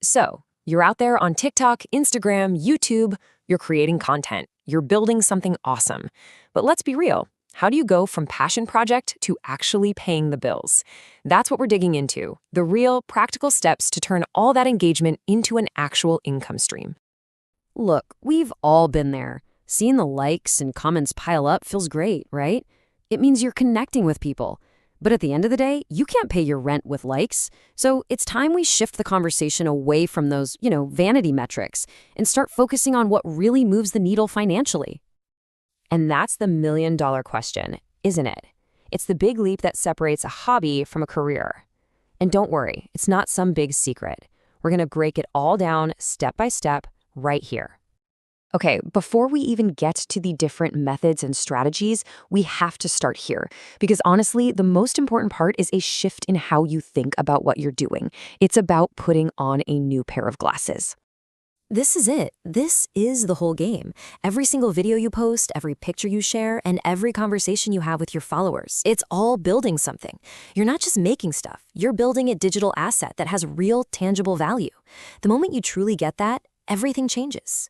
So, you're out there on TikTok, Instagram, YouTube, you're creating content, you're building something awesome. But let's be real. How do you go from passion project to actually paying the bills? That's what we're digging into, the real, practical steps to turn all that engagement into an actual income stream. Look, we've all been there. Seeing the likes and comments pile up feels great, right? It means you're connecting with people. But at the end of the day, you can't pay your rent with likes. So it's time we shift the conversation away from those, vanity metrics and start focusing on what really moves the needle financially. And that's the million-dollar question, isn't it? It's the big leap that separates a hobby from a career. And don't worry, it's not some big secret. We're going to break it all down step by step right here. Okay, before we even get to the different methods and strategies, we have to start here. Because honestly, the most important part is a shift in how you think about what you're doing. It's about putting on a new pair of glasses. This is it. This is the whole game. Every single video you post, every picture you share, and every conversation you have with your followers, it's all building something. You're not just making stuff. You're building a digital asset that has real, tangible value. The moment you truly get that, everything changes.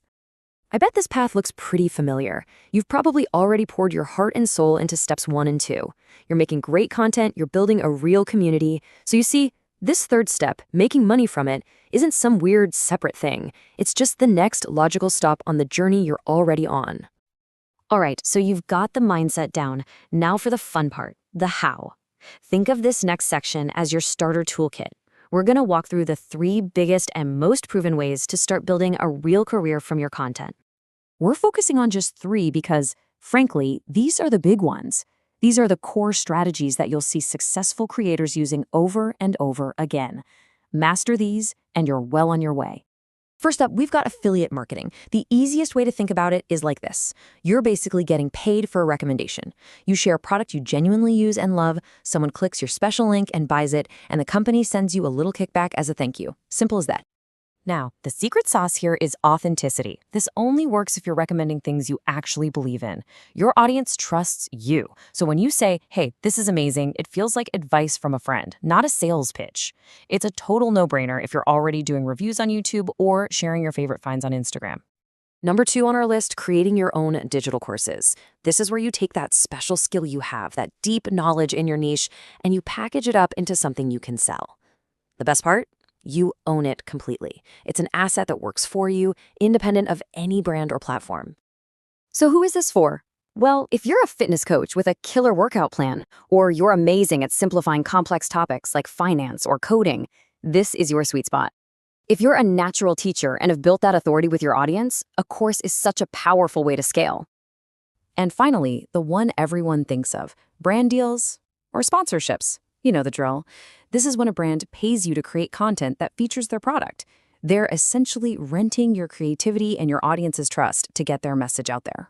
I bet this path looks pretty familiar. You've probably already poured your heart and soul into steps 1 and 2. You're making great content, you're building a real community. So you see, this third step, making money from it, isn't some weird separate thing. It's just the next logical stop on the journey you're already on. All right, so you've got the mindset down. Now for the fun part, the how. Think of this next section as your starter toolkit. We're going to walk through the 3 biggest and most proven ways to start building a real career from your content. We're focusing on just 3 because, frankly, these are the big ones. These are the core strategies that you'll see successful creators using over and over again. Master these, and you're well on your way. First up, we've got affiliate marketing. The easiest way to think about it is like this. You're basically getting paid for a recommendation. You share a product you genuinely use and love, someone clicks your special link and buys it, and the company sends you a little kickback as a thank you. Simple as that. Now, the secret sauce here is authenticity. This only works if you're recommending things you actually believe in. Your audience trusts you. So when you say, hey, this is amazing, it feels like advice from a friend, not a sales pitch. It's a total no-brainer if you're already doing reviews on YouTube or sharing your favorite finds on Instagram. Number 2 on our list, creating your own digital courses. This is where you take that special skill you have, that deep knowledge in your niche, and you package it up into something you can sell. The best part? You own it completely. It's an asset that works for you, independent of any brand or platform. So who is this for? Well, if you're a fitness coach with a killer workout plan, or you're amazing at simplifying complex topics like finance or coding, this is your sweet spot. If you're a natural teacher and have built that authority with your audience, a course is such a powerful way to scale. And finally, the one everyone thinks of, brand deals or sponsorships. You know the drill. This is when a brand pays you to create content that features their product. They're essentially renting your creativity and your audience's trust to get their message out there.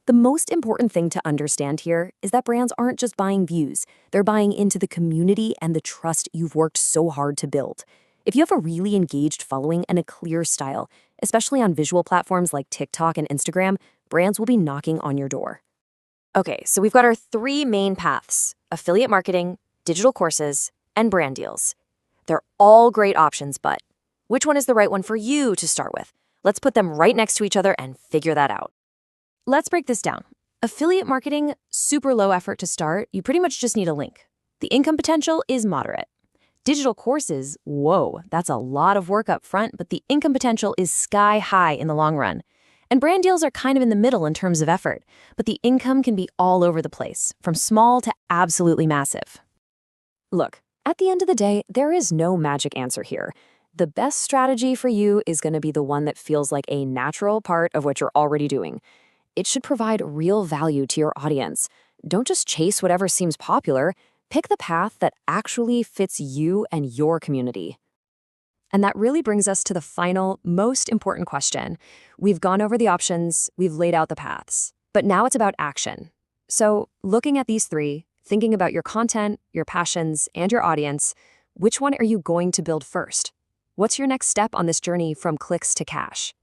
The most important thing to understand here is that brands aren't just buying views. They're buying into the community and the trust you've worked so hard to build. If you have a really engaged following and a clear style, especially on visual platforms like TikTok and Instagram, brands will be knocking on your door. Okay, so we've got our 3 main paths: affiliate marketing, digital courses, and brand deals. They're all great options, but which one is the right one for you to start with? Let's put them right next to each other and figure that out. Let's break this down. Affiliate marketing, super low effort to start. You pretty much just need a link. The income potential is moderate. Digital courses, whoa, that's a lot of work up front, but the income potential is sky high in the long run. And brand deals are kind of in the middle in terms of effort, but the income can be all over the place, from small to absolutely massive. Look, at the end of the day, there is no magic answer here. The best strategy for you is going to be the one that feels like a natural part of what you're already doing. It should provide real value to your audience. Don't just chase whatever seems popular. Pick the path that actually fits you and your community. And that really brings us to the final, most important question. We've gone over the options, we've laid out the paths, but now it's about action. So, looking at these 3, thinking about your content, your passions, and your audience, which one are you going to build first? What's your next step on this journey from clicks to cash?